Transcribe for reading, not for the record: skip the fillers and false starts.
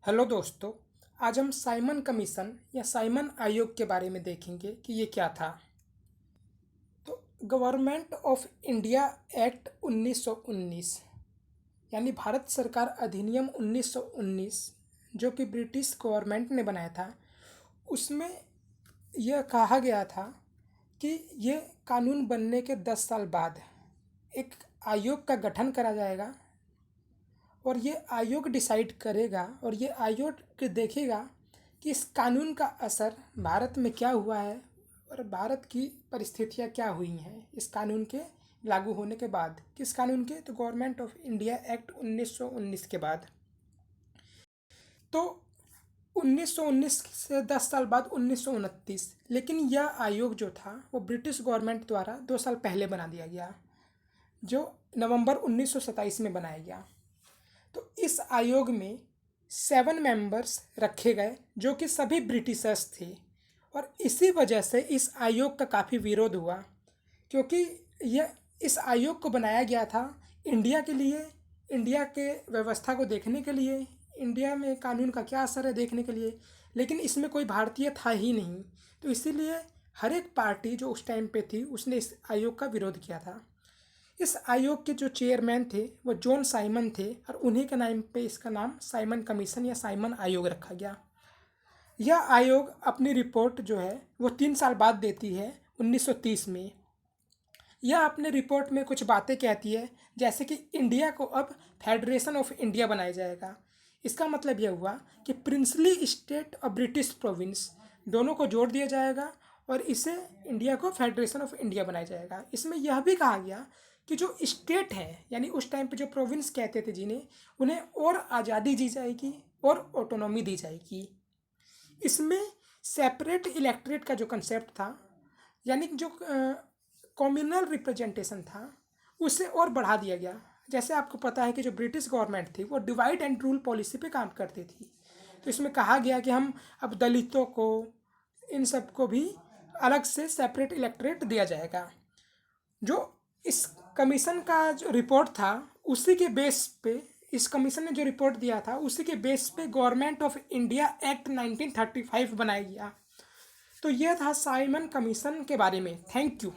Hello दोस्तों। आज हम साइमन कमीशन या साइमन आयोग के बारे में देखेंगे कि ये क्या था। तो गवर्नमेंट ऑफ इंडिया एक्ट 1919 यानी भारत सरकार अधिनियम 1919 जो कि ब्रिटिश गवर्नमेंट ने बनाया था, उसमें यह कहा गया था कि ये कानून बनने के 10 साल बाद एक आयोग का गठन करा जाएगा और ये आयोग डिसाइड करेगा और ये आयोग देखेगा कि इस कानून का असर भारत में क्या हुआ है और भारत की परिस्थितियाँ क्या हुई हैं इस कानून के लागू होने के बाद। किस कानून के? तो गवर्नमेंट ऑफ इंडिया एक्ट 1919 के बाद। तो 1919 से 10 साल बाद 1929, लेकिन यह आयोग जो था वो ब्रिटिश गवर्नमेंट द्वारा 2 साल पहले बना दिया गया, जो नवंबर 1927 में बनाया गया। तो इस आयोग में 7 मेंबर्स रखे गए जो कि सभी ब्रिटिशर्स थे और इसी वजह से इस आयोग का काफ़ी विरोध हुआ, क्योंकि यह इस आयोग को बनाया गया था इंडिया के लिए, इंडिया के व्यवस्था को देखने के लिए, इंडिया में कानून का क्या असर है देखने के लिए, लेकिन इसमें कोई भारतीय था ही नहीं। तो इसीलिए हर एक पार्टी जो उस टाइम पे थी उसने इस आयोग का विरोध किया था। इस आयोग के जो चेयरमैन थे वो जॉन साइमन थे और उन्हीं के नाम पे इसका नाम साइमन कमीशन या साइमन आयोग रखा गया। यह आयोग अपनी रिपोर्ट जो है वो 3 साल बाद देती है 1930 में। यह अपने रिपोर्ट में कुछ बातें कहती है, जैसे कि इंडिया को अब फेडरेशन ऑफ इंडिया बनाया जाएगा। इसका मतलब यह हुआ कि प्रिंसली स्टेट और ब्रिटिश प्रोविंस दोनों को जोड़ दिया जाएगा और इसे इंडिया को फेडरेशन ऑफ इंडिया बनाया जाएगा। इसमें यह भी कहा गया कि जो स्टेट है यानी उस टाइम पे जो प्रोविंस कहते थे जिन्हें, उन्हें और आज़ादी दी जाएगी और ऑटोनॉमी दी जाएगी। इसमें सेपरेट इलेक्ट्रेट का जो कंसेप्ट था, यानी जो कम्युनल रिप्रेजेंटेशन था, उसे और बढ़ा दिया गया। जैसे आपको पता है कि जो ब्रिटिश गवर्नमेंट थी वो डिवाइड एंड रूल पॉलिसी पे काम करती थी, तो इसमें कहा गया कि हम अब दलितों को, इन सब को भी अलग से सेपरेट इलेक्ट्रेट दिया जाएगा। जो इस कमीशन का जो रिपोर्ट था उसी के बेस पे, इस कमीशन ने जो रिपोर्ट दिया था उसी के बेस पे गवर्नमेंट ऑफ इंडिया एक्ट 1935 बनाया गया। तो यह था साइमन कमीशन के बारे में। Thank you.